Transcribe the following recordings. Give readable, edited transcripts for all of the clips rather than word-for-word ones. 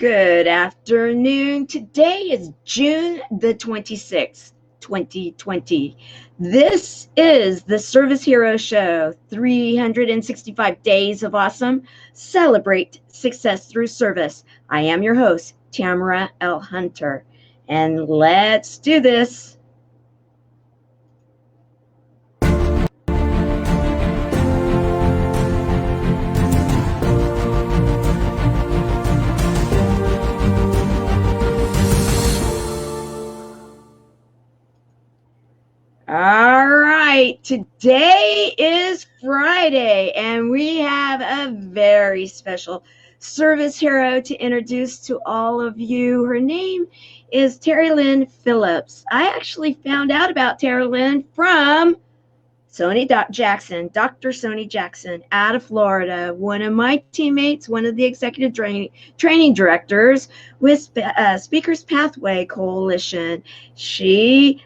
Good afternoon. Today is June the 26th, 2020. This is the Service Hero Show, 365 Days of Awesome. Celebrate success through service. I am your host, Tamara L. Hunter, and let's do this. All right, today is Friday, and we have a very special service hero to introduce to all of you. Her name is Terrilynn Phillips. I actually found out about Terrilynn from Dr. Sony Jackson out of Florida, one of my teammates, one of the executive training directors with Speakers Pathway Coalition. She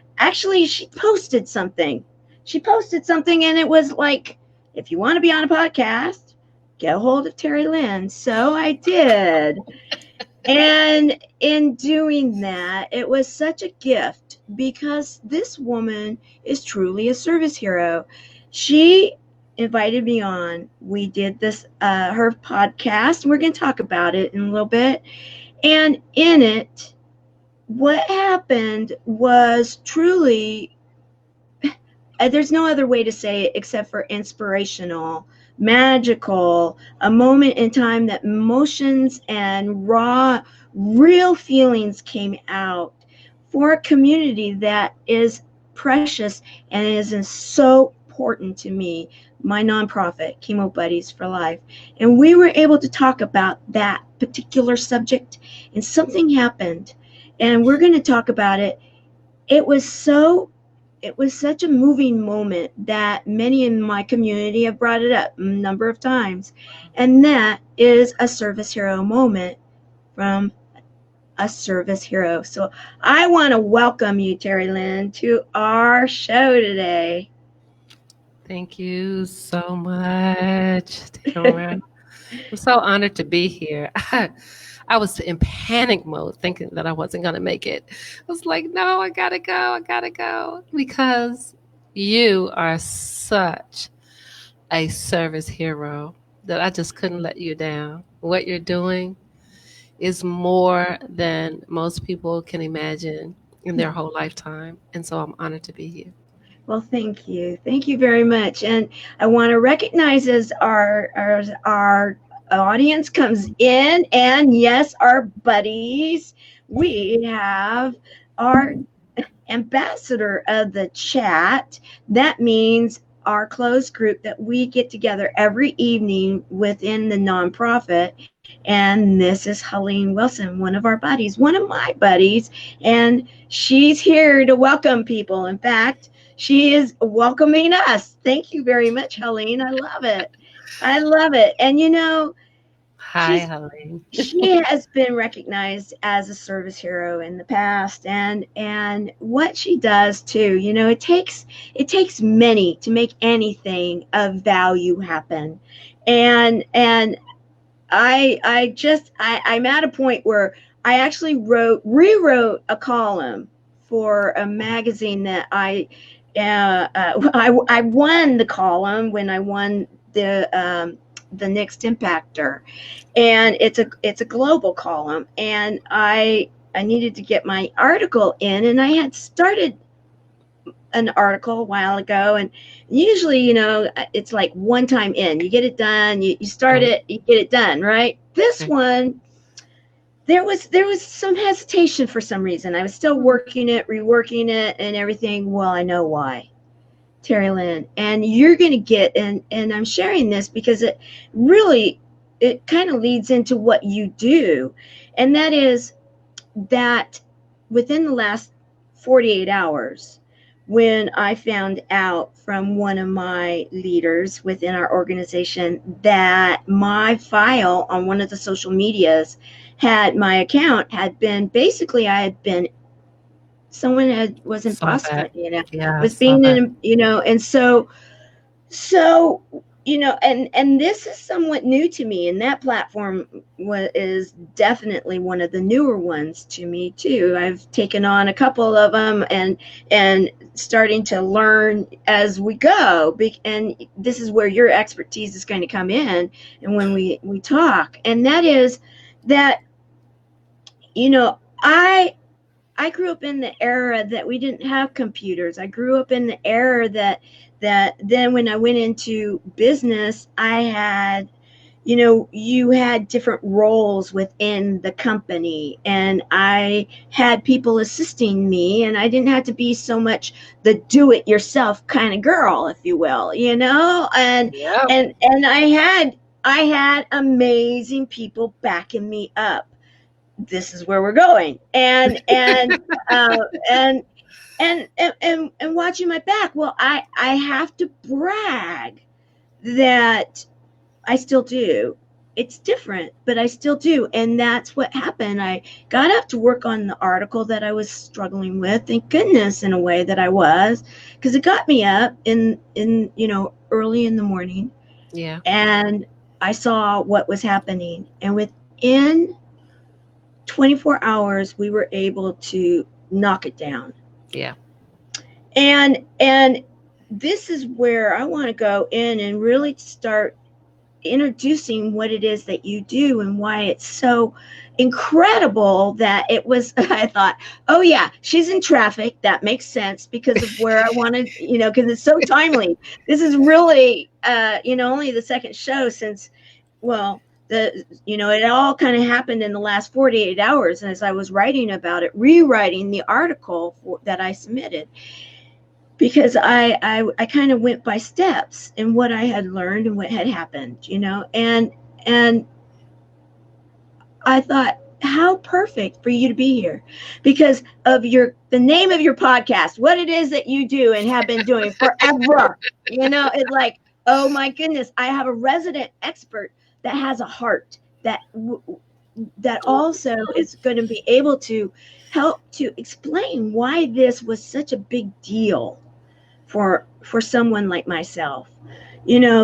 posted something. And it was like, if you want to be on a podcast, get a hold of Terrilynn. So I did. And in doing that, it was such a gift because this woman is truly a service hero. She invited me on. We did this, her podcast. We're going to talk about it in a little bit. And in it, what happened was truly, there's no other way to say it except for inspirational, magical, a moment in time that emotions and real feelings came out for a community that is precious and is so important to me, my nonprofit, Chemo Buddies for Life. And we were able to talk about that particular subject, and something happened, and we're going to talk about it. It was such a moving moment that many in my community have brought it up a number of times. And that is a service hero moment from a service hero. So I want to welcome you, Terrilynn, to our show today. Thank you so much, Tamara. I'm so honored to be here. I was in panic mode thinking that I wasn't going to make it. I was like, no, I got to go. Because you are such a service hero that I just couldn't let you down. What you're doing is more than most people can imagine in their whole lifetime. And so I'm honored to be here. Well, thank you. Thank you very much. And I want to recognize as our audience comes in, and yes, our buddies, we have our ambassador of the chat. That means our closed group that we get together every evening within the nonprofit. And this is Helene Wilson, one of our buddies, one of my buddies, and she's here to welcome people. In fact, she is welcoming us. Thank you very much, Helene. I love it. And Hi, Helene. she has been recognized as a service hero in the past, and what she does too, it takes many to make anything of value happen. And I'm at a point where I actually rewrote a column for a magazine that I won the column when I won the Next Impactor, and it's a global column, and I needed to get my article in, and I had started an article a while ago, and usually it's like one time in, you get it done, you start it, you get it done, right? This one, there was some hesitation for some reason. I was still working it, reworking it, and everything. Well, I know why, Terrilynn, and you're going to get, and I'm sharing this because it kind of leads into what you do, and that is that within the last 48 hours, when I found out from one of my leaders within our organization that my file on one of the social medias my account had been, basically someone was imposter, was being, and so and this is somewhat new to me, and that platform is definitely one of the newer ones to me too. I've taken on a couple of them, and starting to learn as we go, and this is where your expertise is going to come in, and when we talk, and that is that, I grew up in the era that we didn't have computers. I grew up in the era that then when I went into business, I had, you had different roles within the company, and I had people assisting me, and I didn't have to be so much the do it yourself kind of girl, if you will, and Yeah. and I had amazing people backing me up. This is where we're going, uh, and and watching my back. Well, I have to brag that I still do. It's different, but I still do, and that's what happened. I got up to work on the article that I was struggling with. Thank goodness, in a way that I was, because it got me up in early in the morning, Yeah. and I saw what was happening, and within 24 hours, we were able to knock it down. Yeah. And this is where I want to go in and really start introducing what it is that you do and why it's so incredible that it was. I thought, oh yeah, she's in traffic, that makes sense because of where I wanted, because it's so timely. This is really only the second show since, well, it all kind of happened in the last 48 hours as I was writing about it, rewriting the article that I submitted, because I kind of went by steps in what I had learned and what had happened, and I thought, how perfect for you to be here because of the name of your podcast, what it is that you do and have been doing forever. It's like, oh my goodness, I have a resident expert that has a heart that also is going to be able to help to explain why this was such a big deal for someone like myself.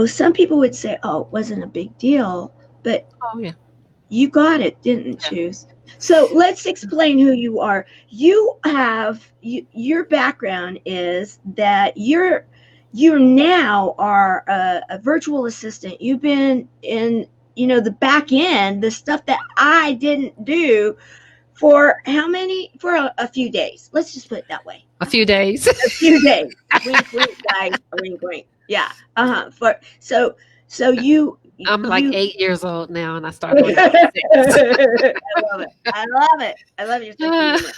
Some people would say, oh, it wasn't a big deal, but Oh, yeah. you got it, didn't Yeah. you? So let's explain who you are. Your background is that you now are a virtual assistant. You've been in, the back end, the stuff that I didn't do for how many? For a few days. Let's just put it that way. A few days. A few days. Wink, wink, guys. Wink, wink. Yeah. So I'm like you 8 years old now, and I I started when I was 6. love it. I love it. I love your sense of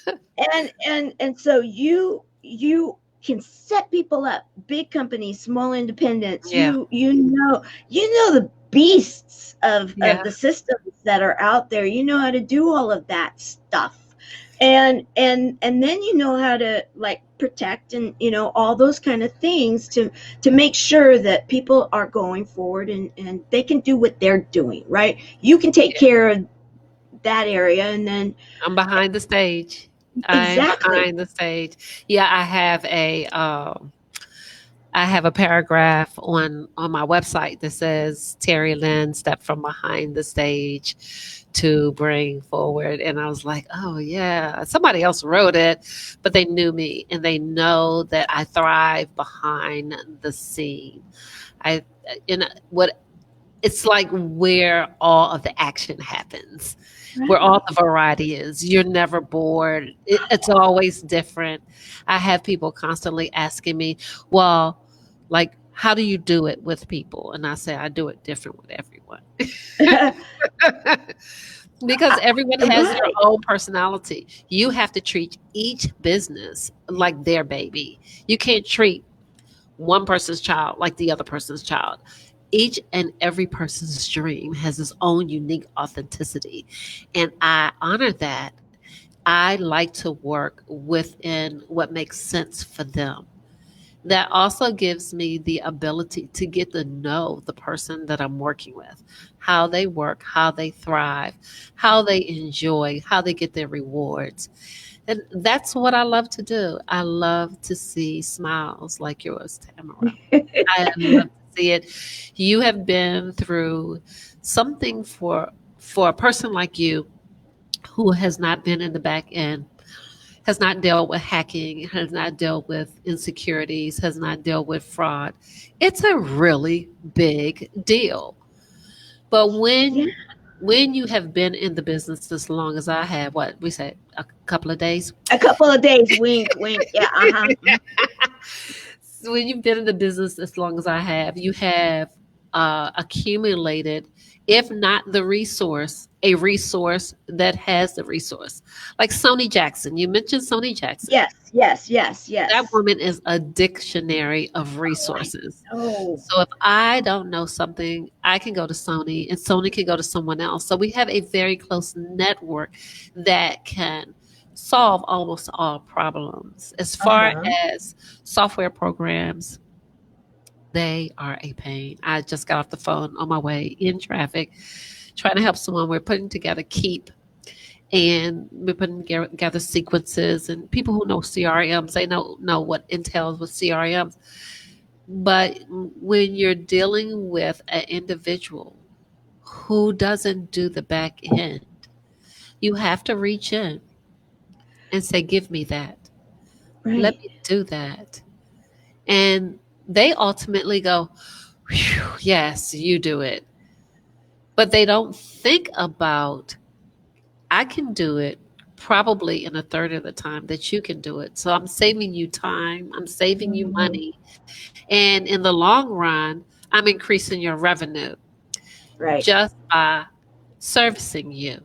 humor. And so you can set people up, big companies, small independents. Yeah. You know the beasts of Yeah. the systems that are out there. You know how to do all of that stuff. And then you know how to like protect and all those kind of things to make sure that people are going forward and they can do what they're doing, right? You can take care of that area, and then I'm behind the stage. I'm exactly. behind the stage. Yeah, I have a paragraph on my website that says Terilynn stepped from behind the stage to bring forward, and I was like, oh yeah, somebody else wrote it, but they knew me and they know that I thrive behind the scene. I in what It's like where all of the action happens, where Right. all the variety is. You're never bored. It's always different. I have people constantly asking me, well, like, how do you do it with people? And I say, I do it different with everyone. Because everyone has their Right. own personality. You have to treat each business like their baby. You can't treat one person's child like the other person's child. Each and every person's dream has its own unique authenticity. And I honor that. I like to work within what makes sense for them. That also gives me the ability to get to know the person that I'm working with, how they work, how they thrive, how they enjoy, how they get their rewards. And that's what I love to do. I love to see smiles like yours, Tamara. I love to see it. You have been through something for a person like you who has not been in the back end, has not dealt with hacking, has not dealt with insecurities, has not dealt with fraud. It's a really big deal. But Yeah. when you have been in the business as long as I have, what we said, a couple of days. A couple of days, wink, wink. Yeah, uh-huh. So when you've been in the business as long as I have, you have accumulated, if not the resource, a resource that has the resource. Like Sony Jackson. You mentioned Sony Jackson. Yes, yes, yes, That yes. woman is a dictionary of Oh, I resources. know. So if I don't know something, I can go to Sony and Sony can go to someone else. So we have a very close network that can solve almost all problems. As far Uh-huh. as software programs, they are a pain. I just got off the phone on my way in traffic trying to help someone. We're putting together Keep, and we're putting together sequences, and people who know CRMs, they know what entails with CRMs. But when you're dealing with an individual who doesn't do the back end, you have to reach in and say, give me that. Let Right, me do that. And they ultimately go, "Phew, yes, you do it." But they don't think about, I can do it probably in a third of the time that you can do it. So I'm saving you time, I'm saving you mhm, money. And in the long run, I'm increasing your revenue right, just by servicing you.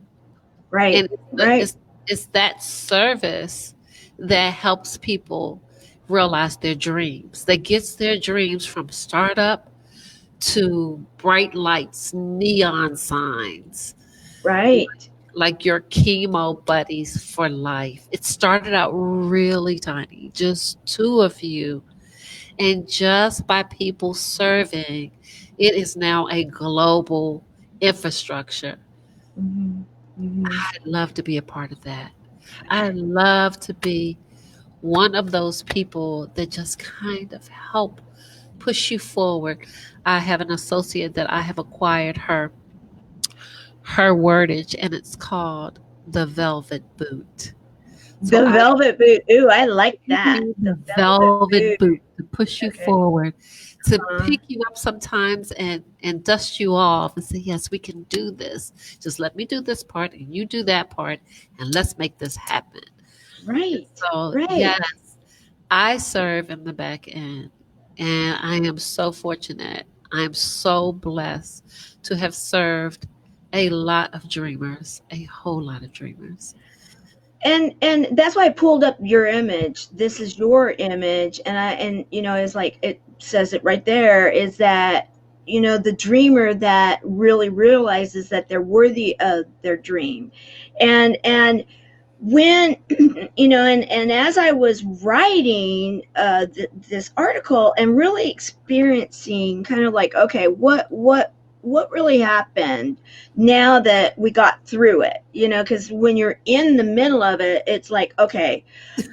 right, And right. it's that service that helps people realize their dreams, that gets their dreams from startup to bright lights, neon signs, Right. like your chemo buddies for life. It started out really tiny, just two of you. And just by people serving, it is now a global infrastructure. Mhm, mhm. I'd love to be a part of that. I love to be one of those people that just kind of help push you forward. I have an associate that I have acquired her wordage, and it's called the velvet boot. So The I velvet boot. Ooh, I like give that. you The the velvet velvet boot. boot to push you Okay. forward, to Uh, pick you up sometimes and dust you off and say, yes, we can do this. Just let me do this part and you do that part, and let's make this happen. And right, so, right. yes, I serve in the back end, and I am so fortunate. I am so blessed to have served a lot of dreamers, a whole lot of dreamers. And that's why I pulled up your image. This is your image, and it's like it says it right there. Is that the dreamer that really realizes that they're worthy of their dream, and when and as I was writing this article and really experiencing kind of like, okay, what really happened now that we got through it, because when you're in the middle of it, it's like, okay,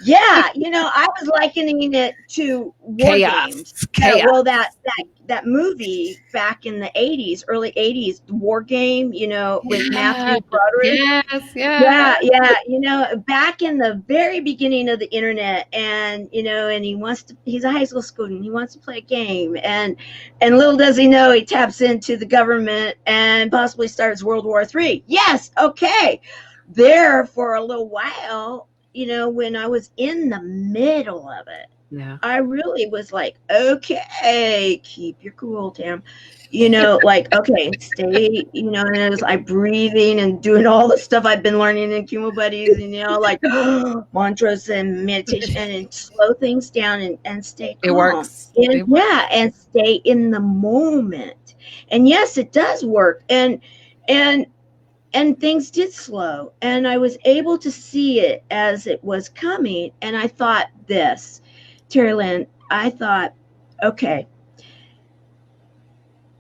yeah, I was likening it to war games. Chaos, chaos. Well, that movie back in the 80s, early 80s, the war game, with Yes, Matthew Broderick. yes, Yeah, yes. yeah, back in the very beginning of the internet, and and he's a high school student, he wants to play a game, and little does he know, he taps into the government and possibly starts World War III. Yes, okay. There for a little while, when I was in the middle of it, Yeah. I really was like, okay, keep your cool, Tam. Like, okay, stay, and it was like breathing and doing all the stuff I've been learning in Kumo Buddies, and, like mantras and meditation, and slow things down and stay It calm. works. And It works. yeah, and stay in the moment. And yes, it does work. And and things did slow, and I was able to see it as it was coming, and I thought this, Terilynn, I thought, okay,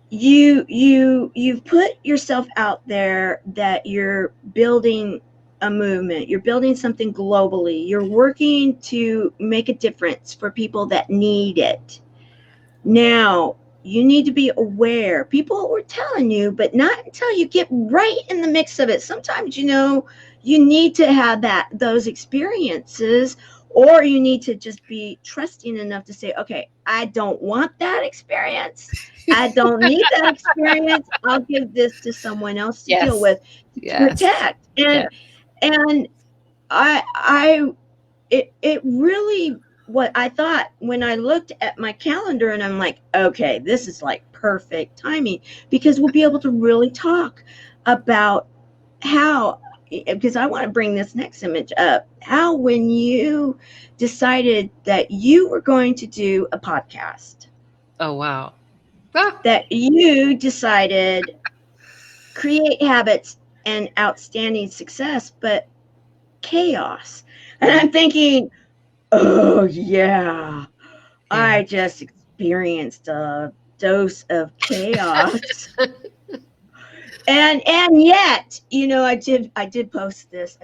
you've put yourself out there that you're building a movement, you're building something globally, you're working to make a difference for people that need it. Now you need to be aware. People were telling you, but not until you get right in the mix of it. Sometimes, you need to have those experiences, or you need to just be trusting enough to say, okay, I don't want that experience. I don't need that experience. I'll give this to someone else to deal Yes. with, to Yes. protect. Yes. And it really, what I thought when I looked at my calendar, and I'm like, okay, this is like perfect timing, because we'll be able to really talk about how, because I want to bring this next image up, how when you decided that you were going to do a podcast, Oh, wow. Ah, that you decided create habits and outstanding success, but chaos. And yeah. I'm thinking, oh yeah, Yeah. I just experienced a dose of chaos. And yet, I did post this.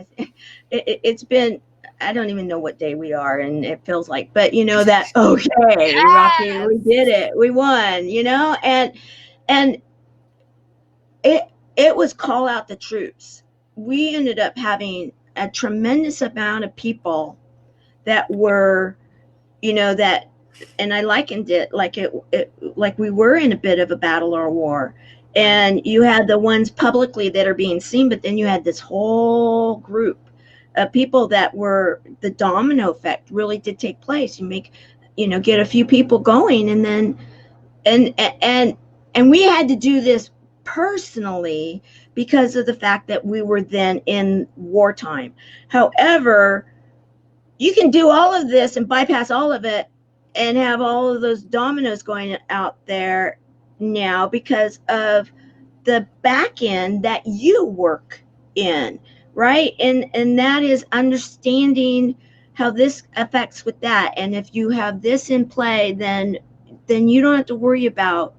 It's been, I don't even know what day we are, and it feels like, but that, okay, Rocky, we Yes. did it, we won, and it was call out the troops. We ended up having a tremendous amount of people that were, that, and I likened it like like we were in a bit of a battle or a war. Right. And you had the ones publicly that are being seen, but then you had this whole group of people that were, the domino effect really did take place. You make, get a few people going, and then and we had to do this personally because of the fact that we were then in wartime. However, you can do all of this and bypass all of it and have all of those dominoes going out there now because of the back end that you work in, right? And that is understanding how this affects with that. And if you have this in play, then you don't have to worry about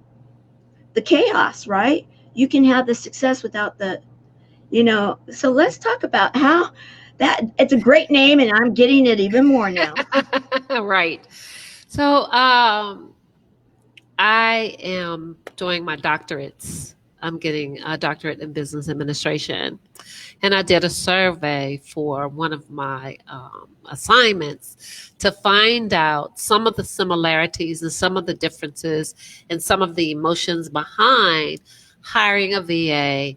the chaos, right? You can have the success without so let's talk about how that, it's a great name, and I'm getting it even more now. Right. So, I am doing my doctorates. I'm getting a doctorate in business administration. And I did a survey for one of my assignments to find out some of the similarities and some of the differences and some of the emotions behind hiring a VA.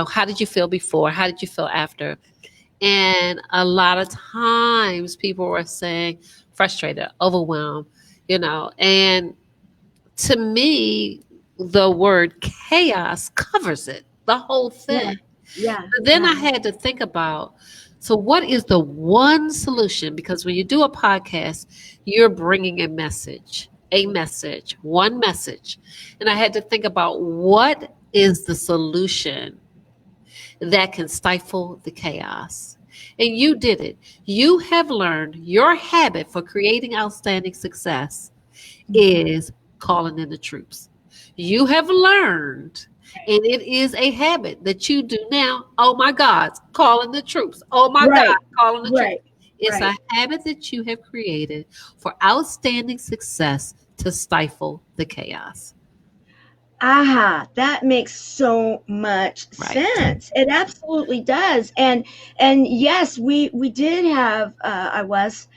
How did you feel before? How did you feel after? And a lot of times people were saying frustrated, overwhelmed, and to me, the word chaos covers it, the whole Yeah, thing. yeah, But then I yeah. had to think about, so what is the one solution? Because when you do a podcast, you're bringing a message, one message. And I had to think about what is the solution that can stifle the chaos. And you did it. You have learned your habit for creating outstanding success is calling in the troops. You have learned, and it is a habit that you do now. Oh my God, calling the troops. Oh my God, Right, calling the troops. right, It's a right. habit that you have created for outstanding success to stifle the chaos. Aha, that makes so much Right. sense. It absolutely does. And yes, we did have, I was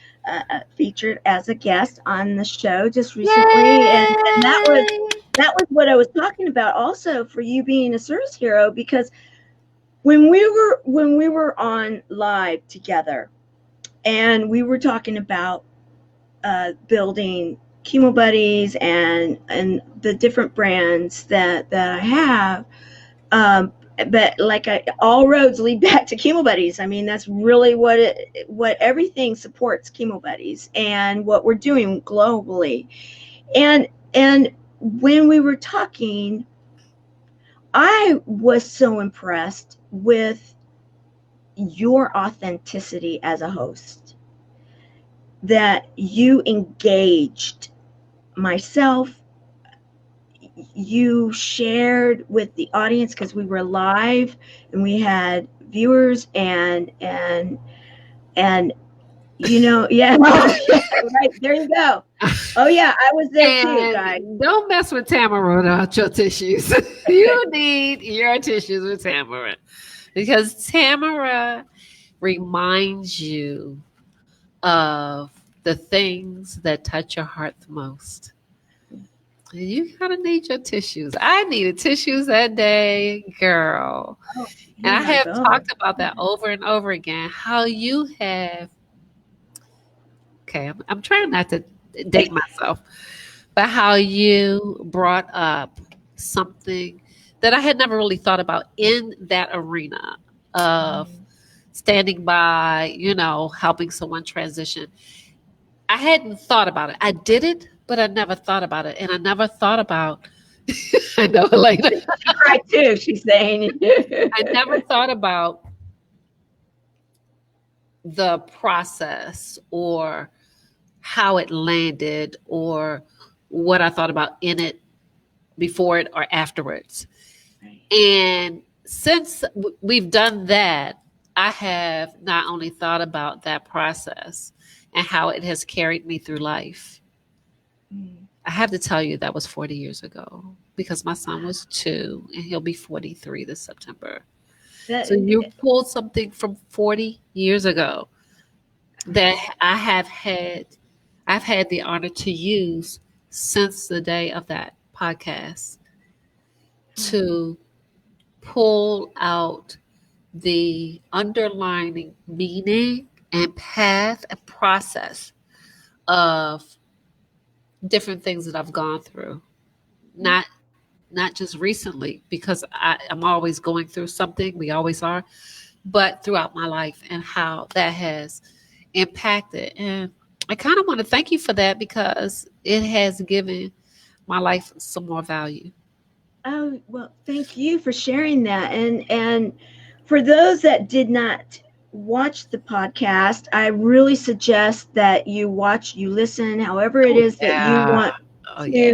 featured as a guest on the show just recently, and that was Yay! what I was talking about also for you being a service hero, because when we were on live together and we were talking about building chemo buddies and the different brands that I have. But like all roads lead back to chemo buddies. I mean, that's really what everything supports chemo buddies and what we're doing globally. And when we were talking, I was so impressed with your authenticity as a host, that you engaged myself, you shared with the audience, because we were live and we had viewers, and yeah, yeah, right, there you go. Oh yeah, I was there too, guys. And don't mess with Tamara without your tissues. You need your tissues with Tamara because Tamara reminds you of the things that touch your heart the most. You gotta need your tissues. I needed tissues that day, girl. Oh, And you I and I have both. talked about that over and over again. How you have, okay, I'm trying not to date myself, but how you brought up something that I had never really thought about in that arena of Mm. standing by, helping someone transition. I hadn't thought about it. I did it, but I never thought about it. And I never thought about, I know, Elena, She cried too. She's saying. I never thought about the process or how it landed or what I thought about in it before it or afterwards. Right. And since we've done that, I have not only thought about that process and how it has carried me through life. Mm. I have to tell you that was 40 years ago because my son was 2 and he'll be 43 this September. So That, you pulled something from 40 years ago that I've had the honor to use since the day of that podcast to pull out the underlining meaning and path and process of different things that I've gone through. Not not just recently, because I'm always going through something. We always are, but throughout my life and how that has impacted. And I kind of want to thank you for that because it has given my life some more value. oh well, thank you for sharing that. And for those that did not watch the podcast, I really suggest that you listen, however it Oh is that you yeah. want Oh yeah.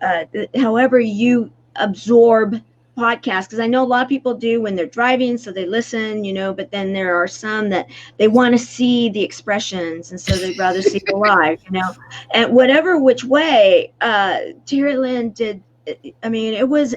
to, however you absorb podcasts. Because I know a lot of people do when they're driving, so they listen, but then there are some that they want to see the expressions, and so they'd rather see the live. And whatever which way, Terrilynn did. I mean, it was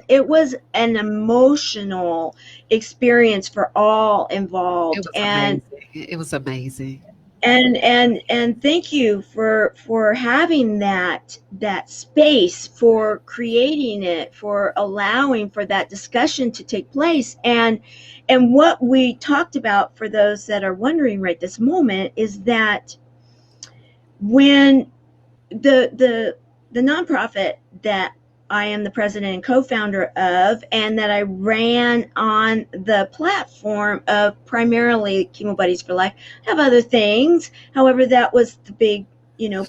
an emotional experience for all It involved, was and amazing. It was amazing. and thank you for having that space, for creating it, for allowing for that discussion to take place. And what we talked about, for those that are wondering right this moment, is that when the nonprofit that I am the president and co-founder of, and that I ran on the platform of primarily Chemo Buddies for Life. I have other things. However, that was the big,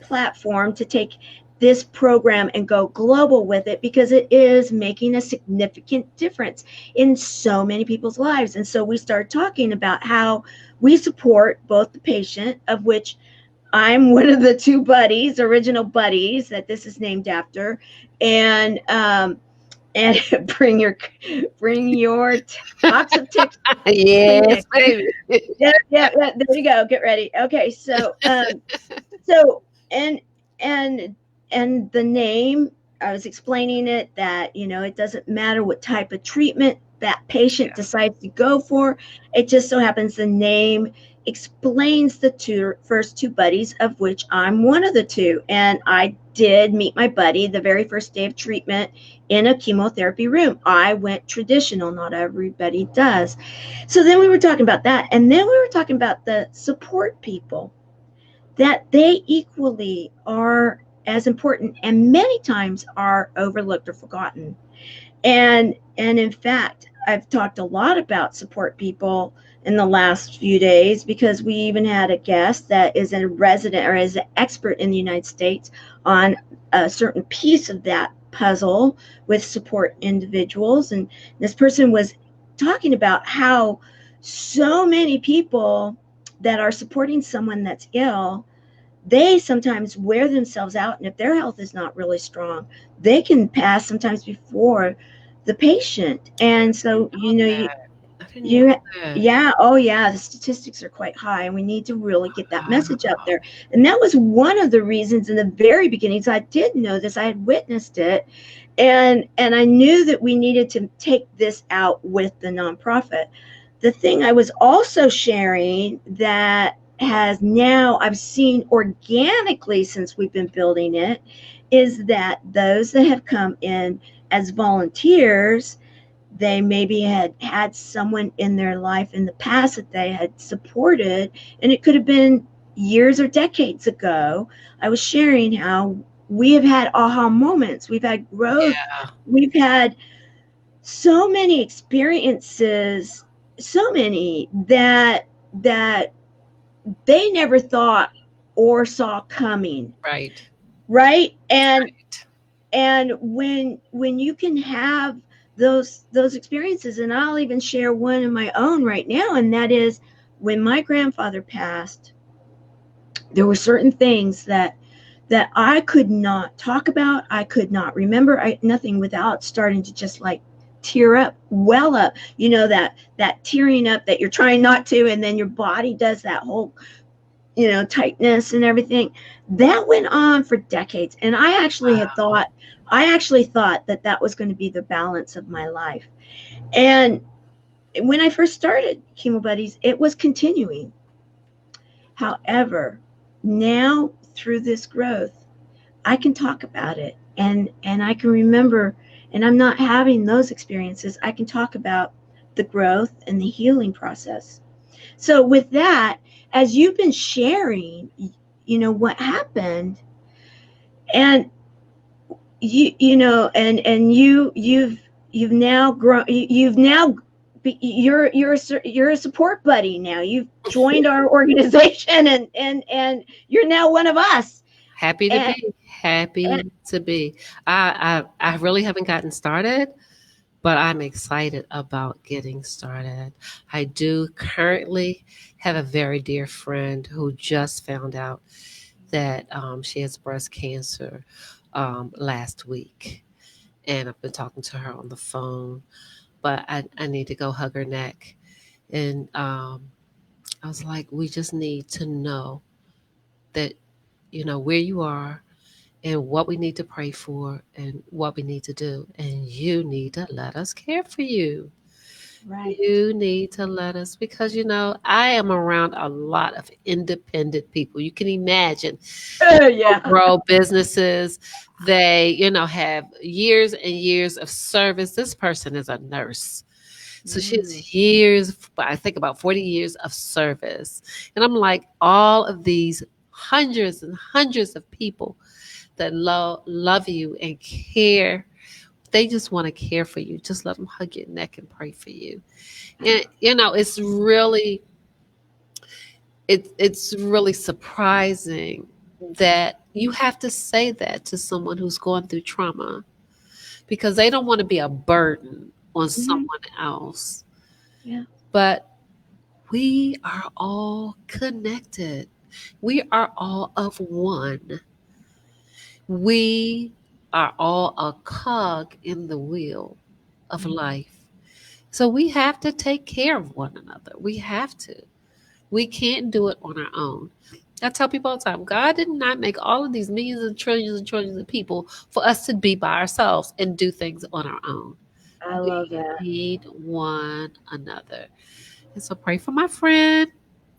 platform to take this program and go global with it, because it is making a significant difference in so many people's lives. And so we started talking about how we support both the patient, of which I'm one of the 2 buddies, original buddies that this is named after, and bring your box of ticks. Yes, baby. Yeah. There you go. Get ready. Okay, so and and the name, I was explaining it, that it doesn't matter what type of treatment that patient Yeah. decides to go for. It just so happens the name explains the first 2 buddies, of which I'm one of the 2. And I did meet my buddy the very first day of treatment in a chemotherapy room. I went traditional, not everybody does. So then we were talking about that, and then we were talking about the support people, that they equally are as important and many times are overlooked or forgotten. And in fact, I've talked a lot about support people in the last few days, because we even had a guest that is a resident or is an expert in the United States on a certain piece of that puzzle with support individuals. And this person was talking about how so many people that are supporting someone that's ill, they sometimes wear themselves out, and if their health is not really strong, they can pass sometimes before the patient. And so I know that. didn't know You, that. yeah, oh yeah, the statistics are quite high, and we need to really get that message out Wow. there. And that was one of the reasons in the very beginning. So I did know this, I had witnessed it, and I knew that we needed to take this out with the nonprofit. The thing I was also sharing that has now I've seen organically since we've been building it is that those that have come in as volunteers, they maybe had had someone in their life in the past that they had supported, and it could have been years or decades ago. I was sharing how we have had aha moments, we've had growth, Yeah. we've had so many experiences, so many that they never thought or saw coming, Right. right? and Right. and when you can have those experiences, and I'll even share one of my own right now, and that is when my grandfather passed, there were certain things that I could not talk about, I could not remember, nothing without starting to just like tear up, well up, that tearing up that you're trying not to, and then your body does that whole, tightness and everything. That went on for decades. And Wow. I actually thought that that was going to be the balance of my life. And when I first started Chemo Buddies, it was continuing. However, now through this growth, I can talk about it, and I can remember, and I'm not having those experiences. I can talk about the growth and the healing process. So with that, as you've been sharing, what happened, and you've now grown, you've now you're a support buddy now. You've joined our organization, and you're now one of us. Happy to And, be. and Happy to be. I really haven't gotten started, but I'm excited about getting started. I do currently have a very dear friend who just found out that she has breast cancer last week. And I've been talking to her on the phone, but I need to go hug her neck. And I was like, we just need to know that, where you are and what we need to pray for and what we need to do. And you need to let us care for you. right. You need to let us, because, I am around a lot of independent people. You can imagine Yeah. grow businesses. They, have years and years of service. This person is a nurse. So she Mm. has years, I think about 40 years of service. And I'm like, all of these hundreds and hundreds of people that love you and care. They just want to care for you. Just let them hug your neck and pray for you. And it's really it's really surprising that you have to say that to someone who's going through trauma, because they don't want to be a burden on Mhm. someone else. Yeah. But we are all connected. We are all of one. We are all a cog in the wheel of Mhm. life. So we have to take care of one another. We have to. We can't do it on our own. I tell people all the time, God did not make all of these millions and trillions of people for us to be by ourselves and do things on our own. I love We that. need one another. And so pray for my friend.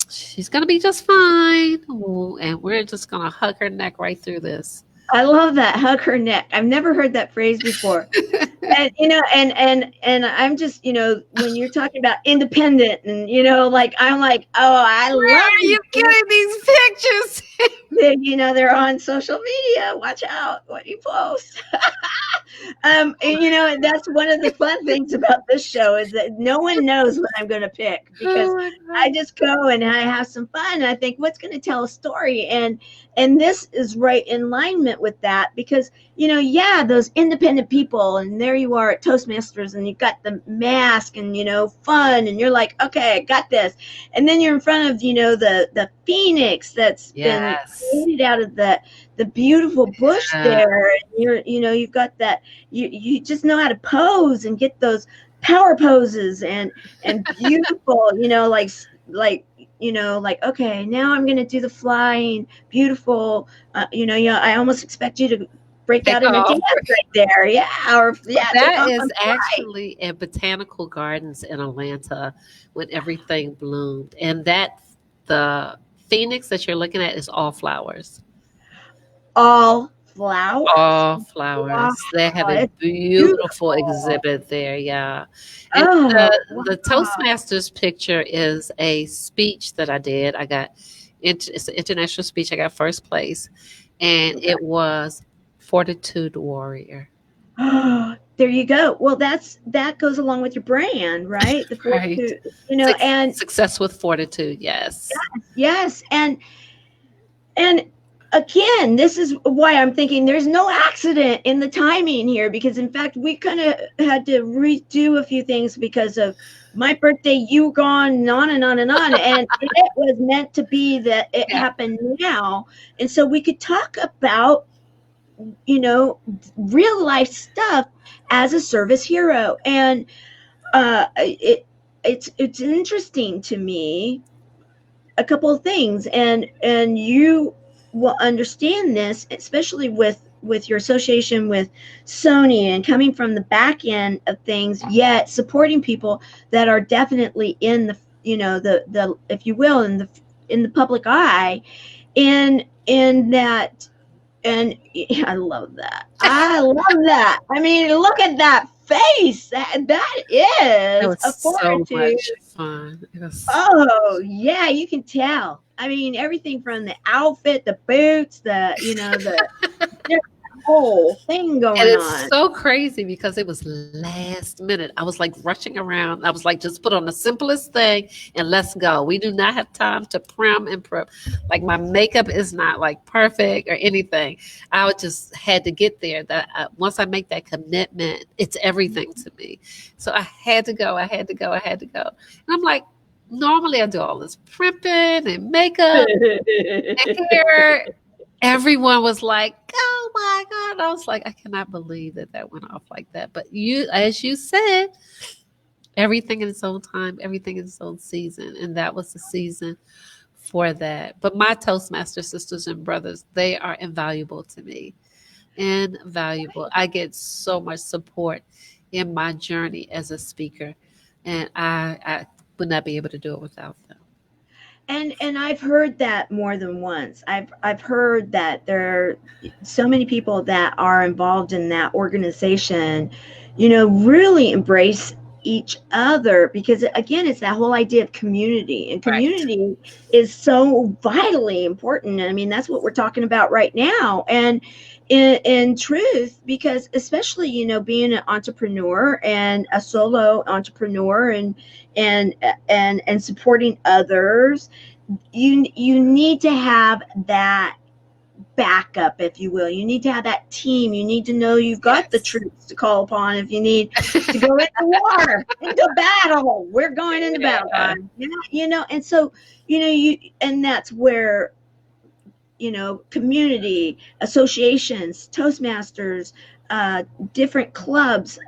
She's going to be just fine. Ooh, and we're just going to hug her neck right through this. I love that. Hug her neck. I've never heard that phrase before. And and I'm just, when you're talking about independent, and like I'm like, oh, I Where love are these you getting these pictures? that, they're on social media. Watch out what you post. And, and that's one of the fun things about this show is that no one knows what I'm going to pick, because Oh my I God. just go and I have some fun, and I think what's going to tell a story, and this is right in alignment with that, because yeah, those independent people, and there you are at Toastmasters, and you've got the mask, and fun, and you're like, okay, I got this, and then you're in front of the phoenix that's been Yes. created out of the beautiful bush Yeah. there, and you've got that, you just know how to pose and get power poses and beautiful, like okay, now I'm gonna do the flying beautiful, I almost expect you to break Take out in a dance off. right there, yeah, or yeah, take That off is on fly. actually in Botanical Gardens in Atlanta when everything bloomed. And that the phoenix that you're looking at is all flowers. All flowers. All Wow, flowers. They have a it's beautiful beautiful. exhibit there, yeah. And Oh the wow. Toastmasters picture is a speech that I did. It's an international speech. I got first place, and Okay. it was Fortitude Warrior. There you go. Well, that goes along with your brand, right? The Right. Fortitude, and Success with fortitude, yes. yes, and again, this is why I'm thinking there's no accident in the timing here, because in fact we kind of had to redo a few things because of my birthday, you gone, and on and on and on, and it was meant to be that it Yeah. happened now, and so we could talk about you know real life stuff as a service hero. And it's interesting to me, a couple of things, and you will understand this, especially with your association with Sony and coming from the back end of things, yet supporting people that are definitely in the the if you will in the public eye, in that. And I love that. I love that. I mean, look at that face. That That is was a so fortitude. much fun. It was Oh, yeah, you can tell. I mean, everything from the outfit, the boots, the whole thing and going it's on. so crazy because it was last minute. I was like rushing around. I was like, just put on the simplest thing and let's go. We do not have time to prim and prep. Like my makeup is not like perfect or anything. I would just had to get there. That once I make that commitment, it's everything to me. So I had to go. I had to go. I had to go. And I'm like, normally I do all this primping and makeup and hair. Everyone was like, "Oh my god!" I was like, "I cannot believe that that went off like that." But you, as you said, everything in its own time, everything in its own season, and that was the season for that. But my Toastmaster sisters and brothers, they are invaluable to me. Invaluable. I get so much support in my journey as a speaker, and I would not be able to do it without them. And I've heard that more than once. I've heard that there are so many people that are involved in that organization, really embrace each other, because again, it's that whole idea of community, and Right. community is so vitally important. I mean, that's what we're talking about right now. And in truth, because especially being an entrepreneur and a solo entrepreneur, and and supporting others, you need to have that backup, if you will. You need to have that team. You need to know you've got the Yes. troops to call upon if you need to go into war, into battle. We're going into battle, Yeah. guys. Yeah, and so you and that's where community associations, Toastmasters, different clubs.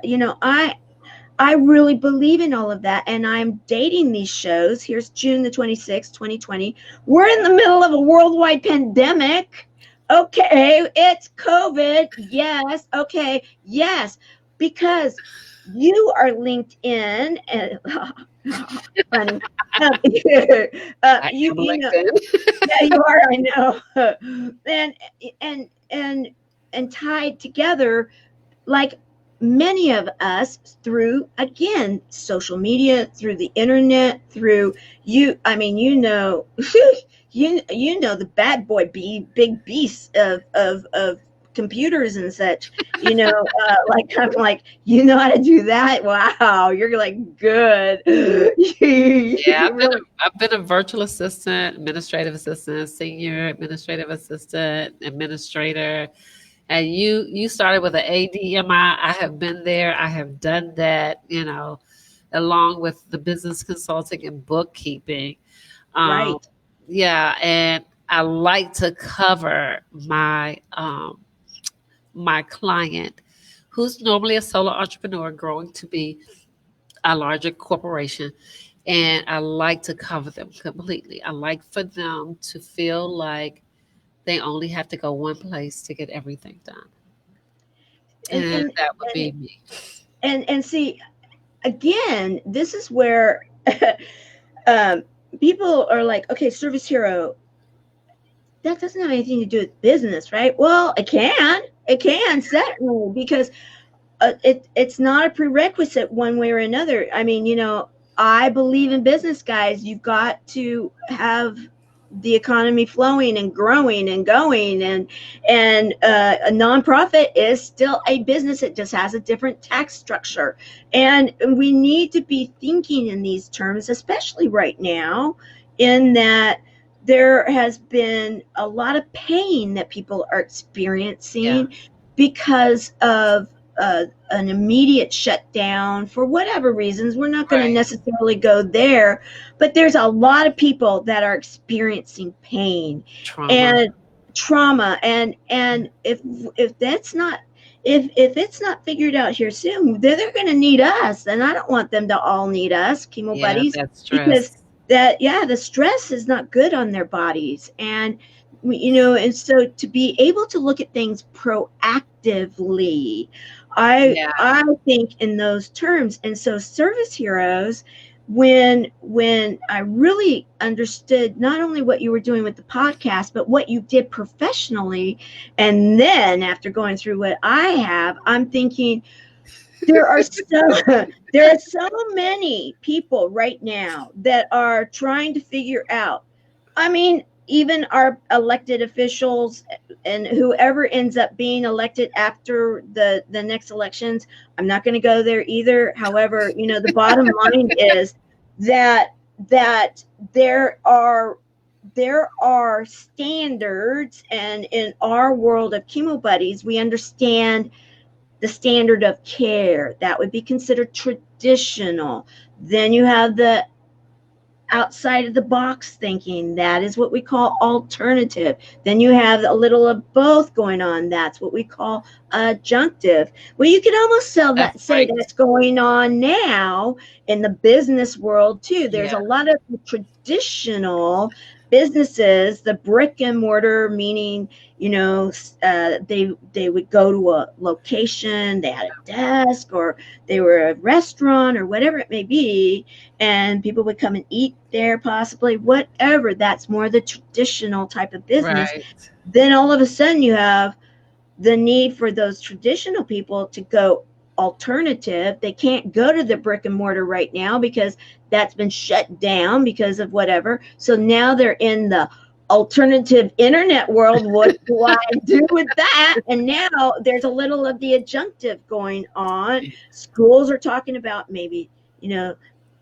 I really believe in all of that, and I'm dating these shows. Here's June the 26th, 2020. We're in the middle of a worldwide pandemic. Okay, it's COVID. Yes. Okay. Yes. Because you are linked in, and funny. I You am you know LinkedIn. yeah, you are. I know. and and and and tied together, like many of us, through again social media, through the internet, through I mean, the bad boy big beasts of computers and such. Like I'm like, you know how to do that? Wow, you're like good. Yeah, You really I've been a virtual assistant, administrative assistant, senior administrative assistant, administrator. And you started with an ADMI. I have been there. I have done that, along with the business consulting and bookkeeping. Um, right. yeah, and I like to cover my client who's normally a solo entrepreneur growing to be a larger corporation, and I like to cover them completely. I like for them to feel like they only have to go one place to get everything done. and And and that would and be me. and see, again, this is where um, people are like, okay, service hero, that doesn't have anything to do with business, right? Well, it can certainly, because it's not a prerequisite one way or another. I mean, I believe in business, guys. You've got to have the economy flowing and growing and going, and a nonprofit is still a business. It just has a different tax structure, and we need to be thinking in these terms, especially right now, in that there has been a lot of pain that people are Yeah. experiencing because of an immediate shutdown for whatever reasons. We're not going to Right. necessarily go there, but there's a lot of people that are experiencing pain Trauma. and trauma, and if that's not, if it's not figured out here soon, they're going to need us, and I don't want them to all need us, chemo Yeah, buddies, that because stress. that, yeah, the stress is not good on their bodies. And and so to be able to look at things proactively, Yeah. I think in those terms. And so service heroes, when I really understood not only what you were doing with the podcast, but what you did professionally, and then after going through what I have, I'm thinking there are so there are so many people right now that are trying to figure out. I mean, even our elected officials and whoever ends up being elected after the next elections. I'm not going to go there either. However, the bottom line is that that there are there are standards, and in our world of chemo buddies, we understand the standard of care that would be considered traditional. Then you have the outside of the box thinking, that is what we call alternative. Then you have a little of both going on, that's what we call adjunctive. Well, you can almost That's say right. that's going on now in the business world too. There's Yeah. a lot of traditional businesses, the brick and mortar, meaning they would go to a location, they had a desk, or they were a restaurant, or whatever it may be, and people would come and eat there, possibly, whatever. That's more the traditional type of business. Right. Then all of a sudden you have the need for those traditional people to go alternative. They can't go to the brick and mortar right now because that's been shut down because of whatever. So now they're in the alternative internet world. What do I do with that? And now there's a little of the adjunctive going on. Schools are talking about maybe,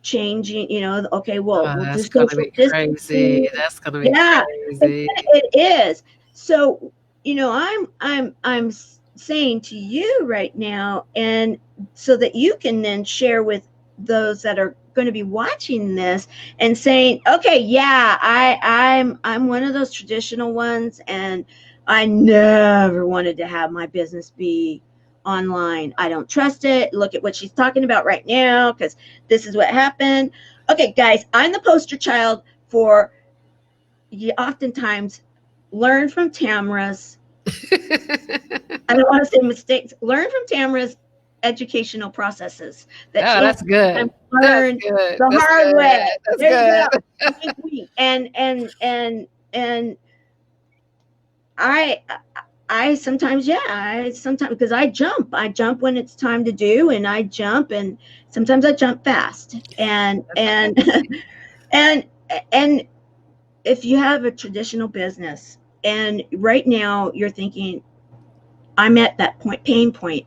changing, okay, well, Oh, we'll do that's gonna social be crazy. distancing. That's gonna be Yeah, crazy. it is. So, I'm saying to you right now, and so that you can then share with those that are going to be watching this, and saying, okay, yeah, I'm one of those traditional ones, and I never wanted to have my business be online. I don't trust it. Look at what she's talking about right now, because this is what happened. Okay, guys, I'm the poster child for, you oftentimes learn from Tamara's, I don't want to say mistakes, learn from Tamara's educational processes that Oh, she has that's good. That's learned good. the That's hard way. good. That's There you good. go. Wink, wink. And I I sometimes, yeah, I sometimes, because I jump when it's time to do, and I jump, and sometimes I jump fast. And That's and okay. and and if you have a traditional business, and right now you're thinking, I'm at that pain point,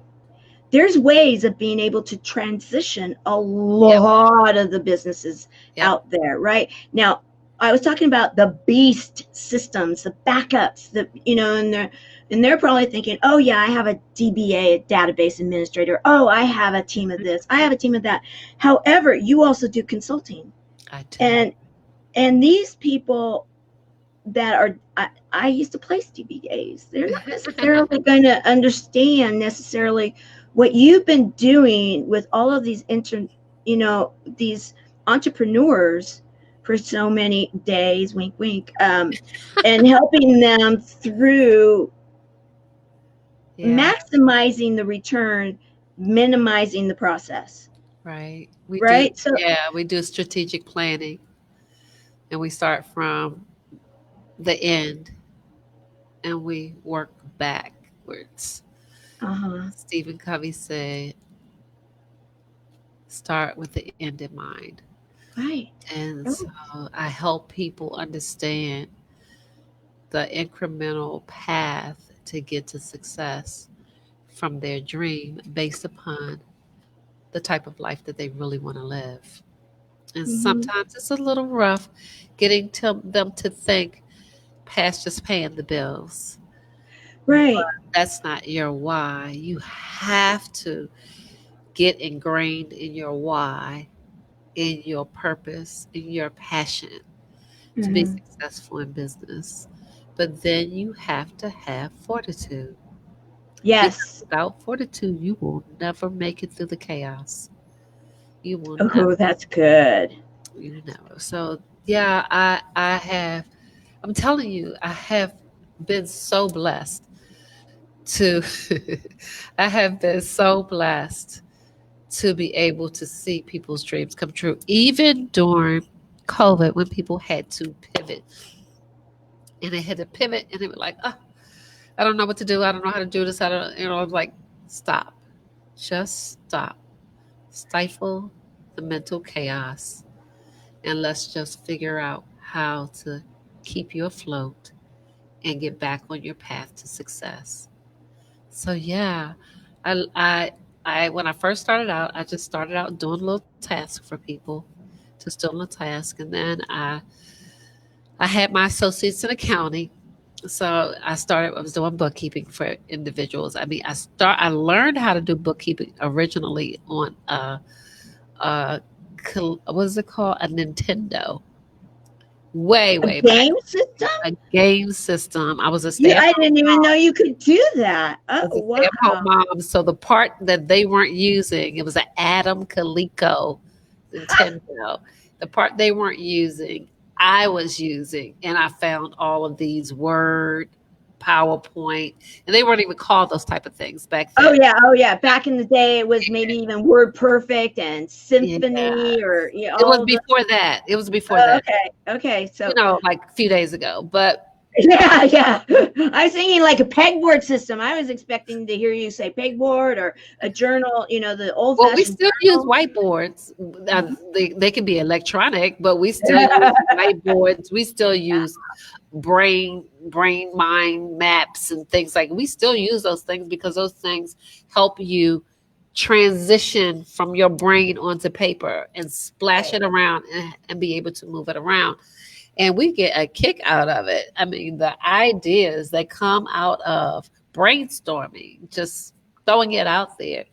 there's ways of being able to transition a Yep. lot of the businesses Yep. out there. Right now, I was talking about the beast systems, the backups, and they're probably thinking, oh yeah, I have a DBA, a database administrator, oh, I have a team of this, I have a team of that. However, you also do consulting, I do. and these people that are, I used to place DBAs. They're not necessarily going to understand necessarily what you've been doing with all of these these entrepreneurs for so many days, wink, wink, and helping them through Yeah, maximizing the return, minimizing the process, right. We do, right? So, yeah, we do strategic planning and we start from the end and we work backwards. uh-huh, Stephen Covey said, start with the end in mind. right. And Oh, so I help people understand the incremental path to get to success from their dream based upon the type of life that they really want to live. And mhm. sometimes it's a little rough getting to them to think past just paying the bills. But Right. that's not your why. You have to get ingrained in your why, in your purpose, in your passion to be Mhm. successful in business. But then you have to have fortitude because Yes. without fortitude, you will never make it through the chaos. You will never, Oh, that's good. you will never. So yeah, I'm telling you, I have been so blessed to, I have been so blessed to be able to see people's dreams come true, even during COVID when people had to pivot and they had to pivot and they were like, oh, I don't know what to do. I don't know how to do this. I don't, I'm like, stop, just stop, stifle the mental chaos, and let's just figure out how to keep you afloat and get back on your path to success. So yeah, I, I, when I first started out, I just started out doing little tasks for people, just doing a task, and then I had my associates in accounting. So I was doing bookkeeping for individuals. I mean, I learned how to do bookkeeping originally on a what is it called? A Nintendo. A Way back. game system? A game system. I was a You, stay at I home didn't even know mom. you could do that. I Oh, was a stay at home wow. mom. So the part that they weren't using, it was an Adam Coleco Nintendo. The part they weren't using, I was using, and I found all of these Word, PowerPoint, and they weren't even called those type of things back Oh, then. yeah. Oh, yeah. Back in the day, it was maybe even Word Perfect and Yeah, Symphony or it was all the. before that. It was before Oh, that. okay. Okay. You So, know, like a few days ago. But yeah, yeah. I was thinking like a pegboard system. I was expecting to hear you say pegboard or a journal, the old well, we fashioned still use journal. whiteboards. They can be electronic, but we still use whiteboards. We still use brain mind maps and things like we still use those things because those things help you transition from your brain onto paper and splash Right. it around and be able to move it around. And we get a kick out of it. I mean, the ideas that come out of brainstorming, just throwing it out there.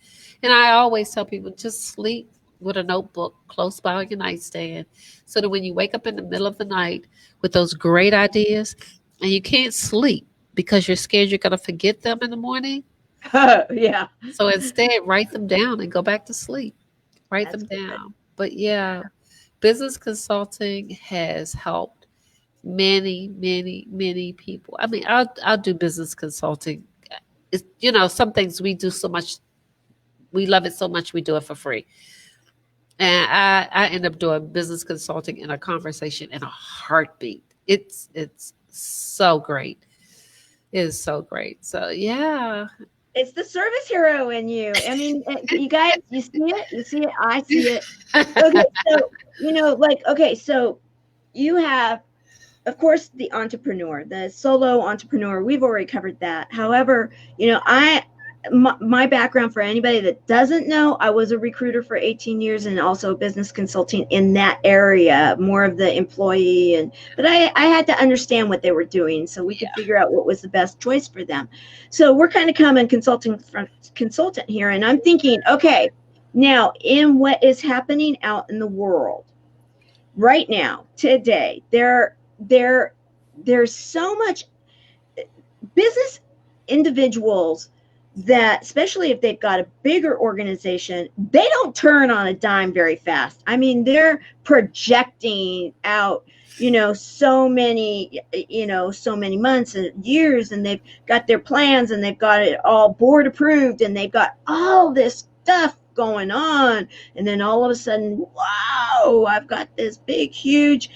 And I always tell people just sleep with a notebook close by your nightstand so that when you wake up in the middle of the night with those great ideas and you can't sleep because you're scared you're going to forget them in the morning. Yeah. So instead, write them down and go back to sleep. Write That's them good. down. But yeah, business consulting has helped many people. I mean, I'll do business consulting. It's, some things we do so much, we love it so much, we do it for free. And I end up doing business consulting in a conversation in a heartbeat. It's so great. It is so great. So yeah. It's the service hero in you. I mean, you guys, you see it? You see it? I see it. Okay, so, okay, so you have, of course, the entrepreneur, the solo entrepreneur. We've already covered that. However, my background, for anybody that doesn't know, I was a recruiter for 18 years and also business consulting in that area, more of the employee. But I had to understand what they were doing so we could Yeah. figure out what was the best choice for them. So we're kind of coming consulting from consultant here. And I'm thinking, okay, now in what is happening out in the world right now, today, there's so much business individuals that, especially if they've got a bigger organization, they don't turn on a dime very fast. I mean, they're projecting out, so many months and years, and they've got their plans and they've got it all board approved and they've got all this stuff going on. And then all of a sudden, wow, I've got this big, huge,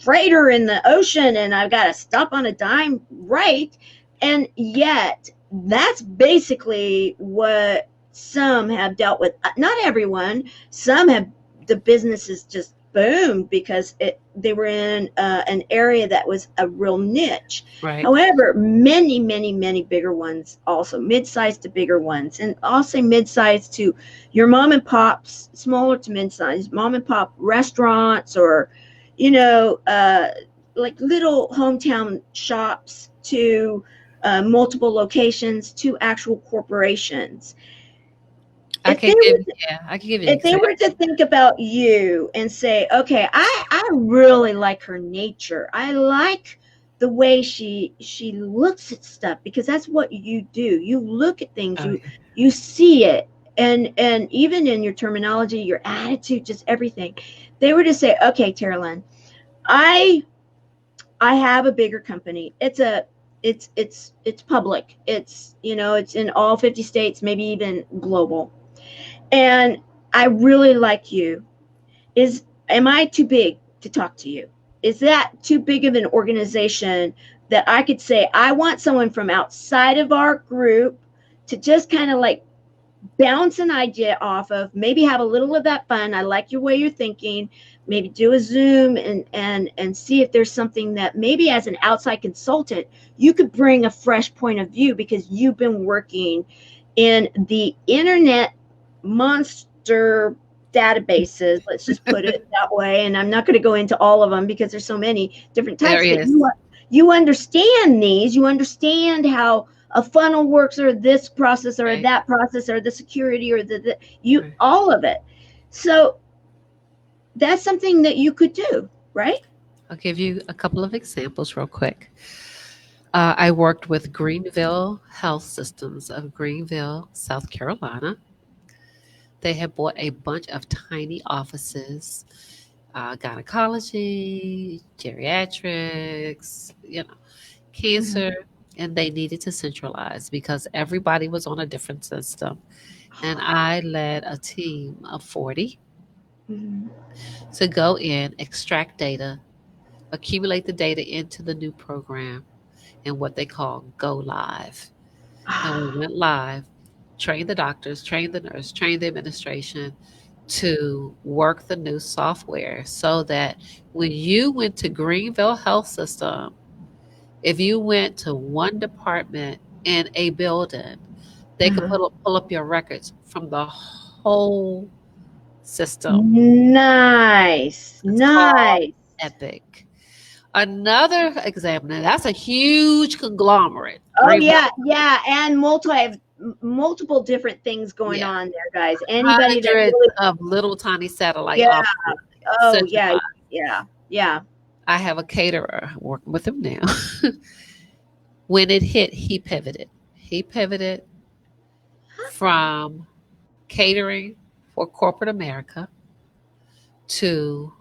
freighter in the ocean and I've got to stop on a dime, right? And yet, that's basically what some have dealt with. Not everyone. Some have, the businesses just boomed because they were in an area that was a real niche. Right. However, many, many, many bigger ones, also mid-sized to bigger ones, and I'll say mid-sized to your mom and pops, smaller to mid-sized mom and pop restaurants, or like little hometown shops, to multiple locations, to actual corporations. I can give you an If they example. were to think about you and say, okay, I really like her nature. I like the way she looks at stuff, because that's what you do. You look at things, Oh, you see it, and even in your terminology, your attitude, just everything. They were to say, okay, Terilynn, I have a bigger company. It's public. It's in all 50 states, maybe even global. And I really like you. Am I too big to talk to you? Is that too big of an organization that I could say, I want someone from outside of our group to just kind of like bounce an idea off of, maybe have a little of that fun. I like your way you're thinking. Maybe do a Zoom and see if there's something that maybe as an outside consultant, you could bring a fresh point of view, because you've been working in the internet monster databases, let's just put it that way. And I'm not going to go into all of them because there's so many different there types, but is. you understand these, you understand how a funnel works, or this process, or Right. that process, or the security, or the Right. all of it. So that's something that you could do, right? I'll give you a couple of examples real quick. I worked with Greenville Health Systems of Greenville, South Carolina. They had bought a bunch of tiny offices, gynecology, geriatrics, cancer, and they needed to centralize because everybody was on a different system. And I led a team of 40 Mhm. to go in, extract data, accumulate the data into the new program, and what they call go live. And we went live, trained the doctors, trained the nurse, trained the administration to work the new software so that when you went to Greenville Health System, if you went to one department in a building, they could Uh-huh. pull up your records from the whole system. Nice, It's called nice. Epic. Another example, now that's a huge conglomerate. Oh Greenville, yeah, yeah, and multiple different things going yeah, on there, guys. Anybody that hundreds really, of little tiny satellite yeah, offices oh yeah, centralized. yeah, yeah. I have a caterer working with him now. When it hit, he pivoted. He pivoted from catering for corporate America to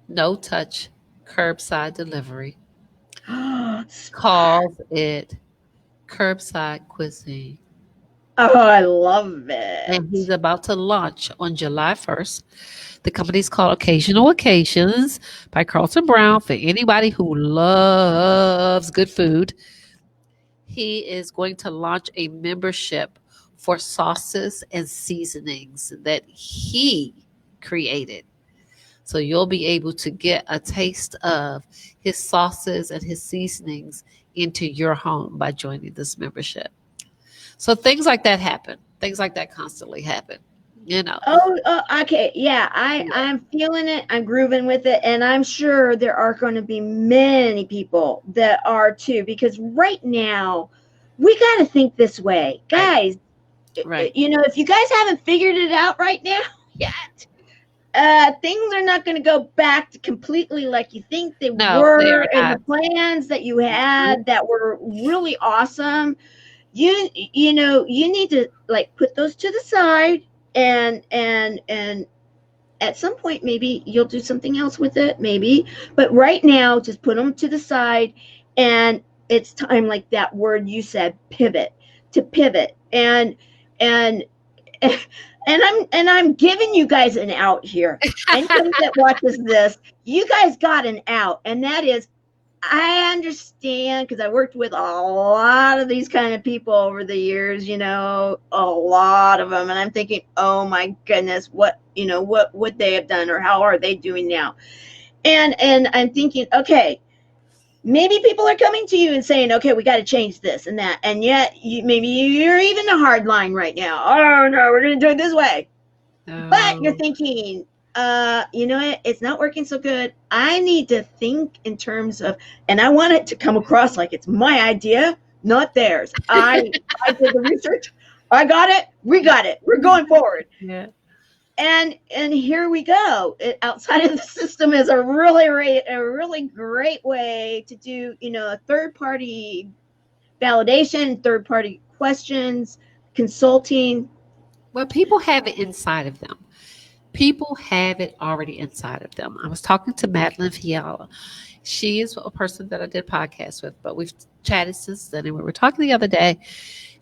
no touch curbside delivery, Smart. calls it curbside cuisine. Oh, I love And he's it. about to launch on July 1st. The company's called Occasional Occasions by Carlton Brown for anybody who loves good food. He is going to launch a membership for sauces and seasonings that he created. So you'll be able to get a taste of his sauces and his seasonings into your home by joining this membership. So things like that happen. Things like that constantly happen. You know. Okay, yeah, I'm feeling it. I'm grooving with it, and I'm sure there are going to be many people that are too. Because right now, we got to think this way, Right. guys. Right. If you guys haven't figured it out right now yet, things are not going to go back to completely like you think they No, they were, are and the not. plans that you Mhm. had that were really awesome. you need to like put those to the side, and at some point maybe you'll do something else with it, maybe, but right now just put them to the side. And it's time, like that word you said, pivot, to pivot. And I'm giving you guys an out here. Anybody that watches this, you guys got an out, and that is, I understand, because I worked with a lot of these kind of people over the years, a lot of them. And I'm thinking, oh my goodness, what would they have done, or how are they doing now? And I'm thinking, okay, maybe people are coming to you and saying, okay, we got to change this and that. And yet maybe you're even the hard line right now. Oh no, we're going to do it this way. But you're thinking, it's not working so good. I need to think in terms of, and I want it to come across like it's my idea, not theirs. I did the research. I got it. We got it. We're going forward. Yeah. And here we go. Outside of the system is a really great way to do, a third party validation, third party questions, consulting. Well, people have it inside of them. People have it already inside of them. I was talking to Madeline Fiala. She is a person that I did podcasts with, but we've chatted since then. And we were talking the other day,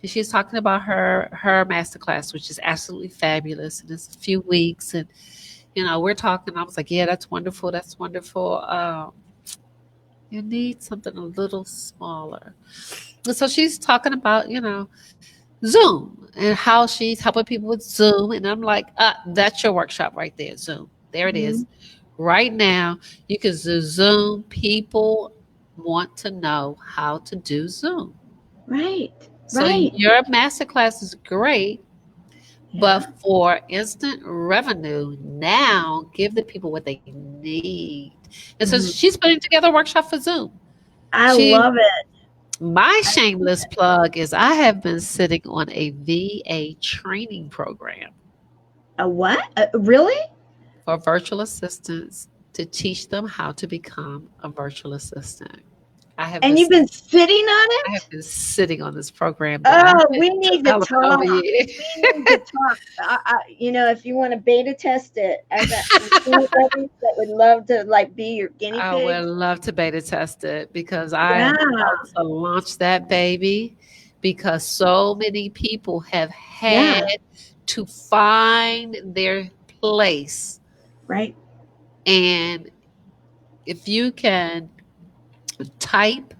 and she's talking about her masterclass, which is absolutely fabulous. And it's a few weeks. And, we're talking. I was like, yeah, that's wonderful. That's wonderful. You need something a little smaller. And so she's talking about, Zoom and how she's helping people with Zoom. And I'm like, that's your workshop right there, Zoom. There it is. Right now, you can do Zoom. People want to know how to do Zoom. Right. So your masterclass is great, but for instant revenue, now give the people what they need. And so she's putting together a workshop for Zoom. I love it. My shameless plug is I have been sitting on a VA training program. A what? Really? For virtual assistants, to teach them how to become a virtual assistant. You've been sitting on it? I have been sitting on this program. We need to talk. We need to talk. If you want to beta test it, I got anybody that would love to be your guinea pig. I would love to beta test it, because I want to launch that baby, because so many people have had to find their place. Right. And if you can type,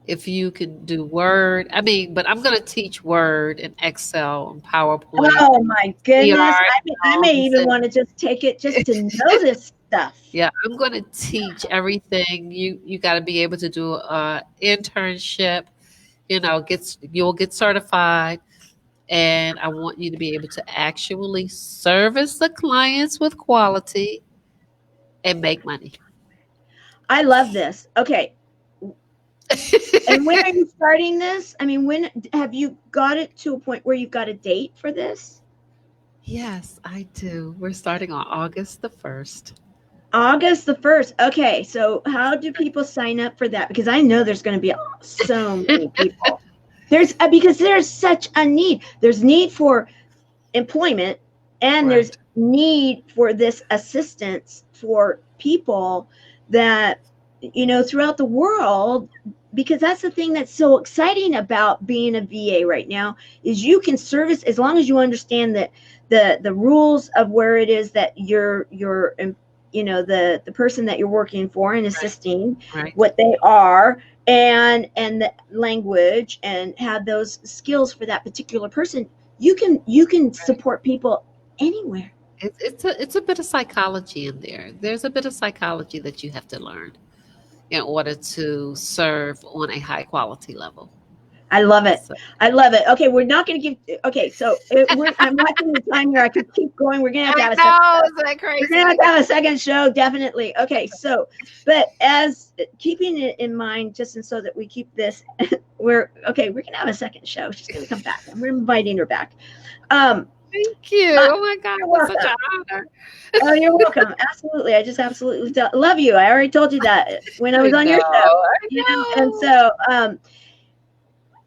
if you can do Word, but I'm going to teach Word and Excel and PowerPoint. Oh my goodness. I may even want to just take it just to know this stuff. Yeah, I'm going to teach everything. You got to be able to do an internship, you'll get certified. And I want you to be able to actually service the clients with quality and make money. I love this. Okay. And when are you starting this? When have you got it to a point where you've got a date for this? Yes, I do. We're starting on August the 1st. August the 1st. Okay. So how do people sign up for that? Because I know there's going to be so many people. Because there's such a need. There's need for employment, and there's need for this assistance for people that, throughout the world, because that's the thing that's so exciting about being a VA right now, is you can service, as long as you understand that the rules of where it is that you're the person that you're working for and assisting, what they are, and the language, and have those skills for that particular person. You can support people anywhere. It's a bit of psychology in there. There's a bit of psychology that you have to learn in order to serve on a high quality level. I love it. I love it. Okay, we're not going to give. Okay, so I'm watching the time here. I could keep going. We're going to have to have a second. Isn't that crazy? We're going to have a second show, definitely. Okay, so, but as keeping it in mind, just so that we keep this, we're going to have a second show. She's going to come back, and we're inviting her back. Thank you. Oh my God, it was such an honor. Oh, you're welcome. Absolutely. I just absolutely love you. I already told you that when I was on your show. I know. And so,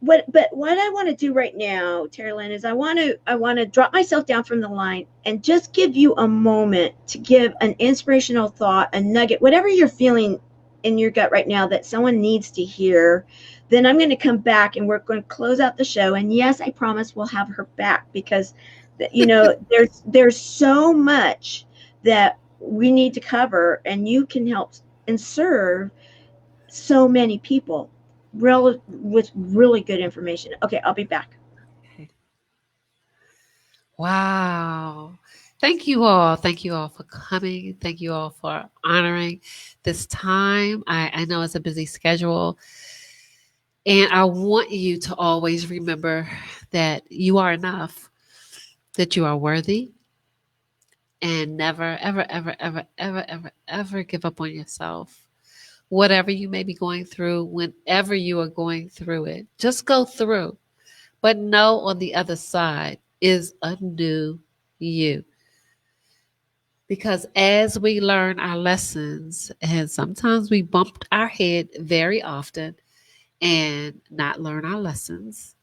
what I want to do right now, Terilynn, is I want to drop myself down from the line and just give you a moment to give an inspirational thought, a nugget, whatever you're feeling in your gut right now that someone needs to hear. Then I'm going to come back and we're going to close out the show. And yes, I promise we'll have her back because, there's so much that we need to cover, and you can help and serve so many people with really good information. Okay, I'll be back. Okay. Wow. Thank you all. Thank you all for coming. Thank you all for honoring this time. I know it's a busy schedule. And I want you to always remember that you are enough, that you are worthy, and never, ever, ever, ever, ever, ever, ever give up on yourself. Whatever you may be going through, whenever you are going through it, just go through. But know on the other side is a new you. Because as we learn our lessons, and sometimes we bump our head very often and not learn our lessons.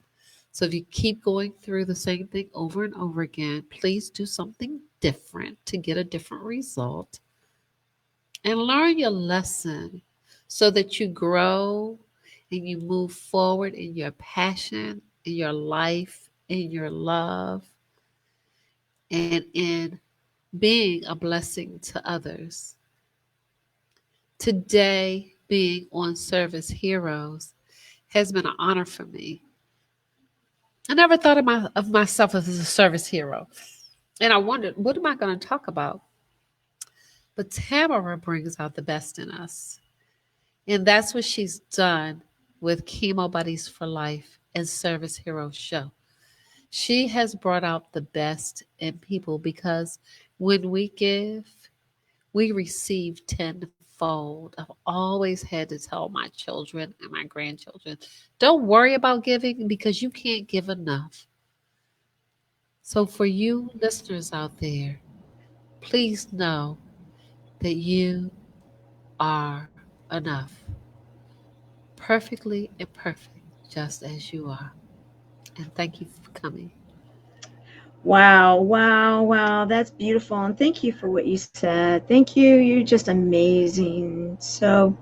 So if you keep going through the same thing over and over again, please do something different to get a different result and learn your lesson so that you grow and you move forward in your passion, in your life, in your love, and in being a blessing to others. Today, being on Service Heroes has been an honor for me. I never thought of myself as a service hero. And I wondered, what am I going to talk about? But Tamara brings out the best in us. And that's what she's done with Chemo Buddies for Life and Service Hero Show. She has brought out the best in people because when we give, we receive tenfold. I've always had to tell my children and my grandchildren, don't worry about giving because you can't give enough. So, for you listeners out there, please know that you are enough, perfectly imperfect, just as you are. And thank you for coming. Wow, wow, wow. That's beautiful. And thank you for what you said. Thank you. You're just amazing. So,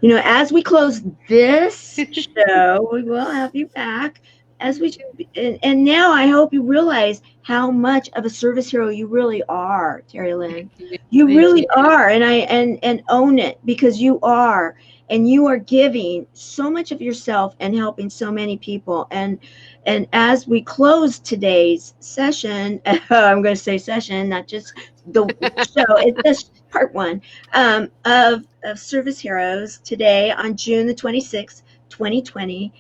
as we close this show, we will have you back. As we and now I hope you realize how much of a service hero you really are, Terry Thank Lynn. you. You Thank you. really are, and own it because you are, and you are giving so much of yourself and helping so many people. And as we close today's session, I'm going to say session, not just the show. It's just part one of Service Heroes today on June the 26th, 2020.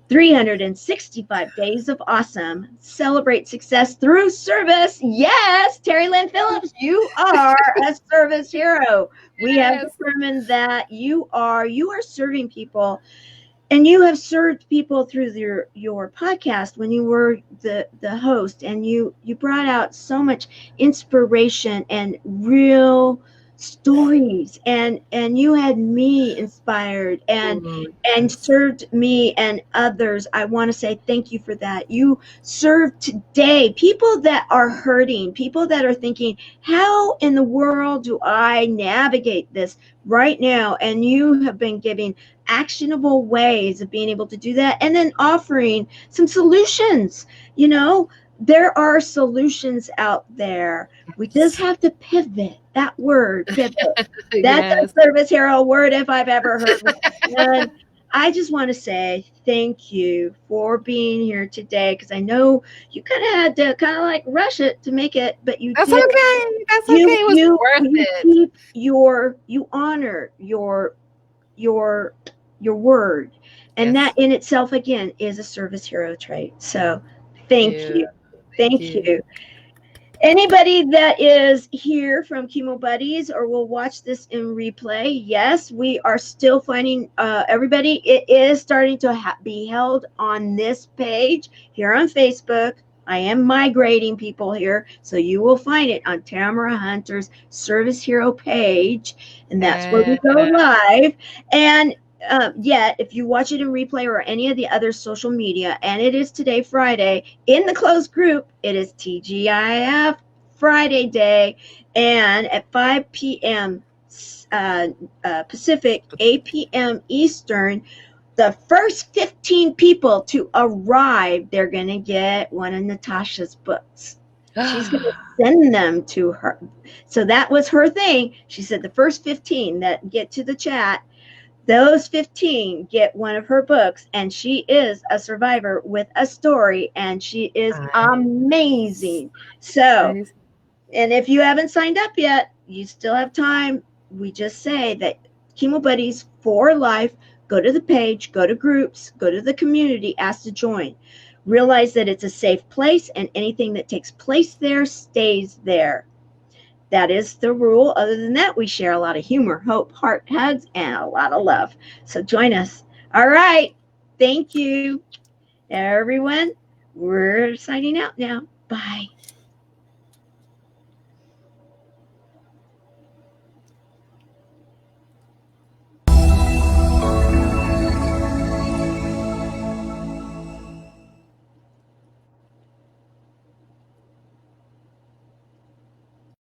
365 days of awesome. Celebrate success through service. Yes, Terrilynn Phillips, you are a service hero. We have Yes. determined that you are serving people, and you have served people through your podcast when you were the host, and you brought out so much inspiration and real stories, and you had me inspired Oh, and yes. served me and others. I want to say thank you for that. You serve today people that are hurting, people that are thinking, how in the world do I navigate this right now? And you have been giving actionable ways of being able to do that, and then offering some solutions. There are solutions out there. We just Yes. have to pivot. That word, pivot. That's Yes. a service hero word if I've ever heard one. And I just want to say thank you for being here today, because I know you kind of had to kind of like rush it to make it, but you That's did. okay. That's okay. You It was you worth you it. keep you honor your your word, and that Yes. in itself again is a service hero trait. So Thank thank you. you. Thank Thank you. you. Anybody that is here from Chemo Buddies or will watch this in replay, yes, we are still finding everybody. It is starting to be held on this page here on Facebook. I am migrating people here, so you will find it on Tamara Hunter's Service Hero page, and that's where we Yeah. go live. And yet. If you watch it in replay or any of the other social media, and it is today, Friday, in the closed group, it is TGIF Friday Day, and at 5 p.m. Pacific, 8 p.m. Eastern, the first 15 people to arrive, they're going to get one of Natasha's books. She's going to send them to her. So that was her thing. She said the first 15 that get to the chat, those 15 get one of her books, and she is a survivor with a story, and she is amazing. So, and if you haven't signed up yet, you still have time. We just say that Chemo Buddies for life. Go to the page, go to groups, go to the community, ask to join. Realize that it's a safe place, and anything that takes place there stays there. That is the rule. Other than that, we share a lot of humor, hope, heart hugs, and a lot of love. So join us. All right. Thank you, everyone. We're signing out now. Bye.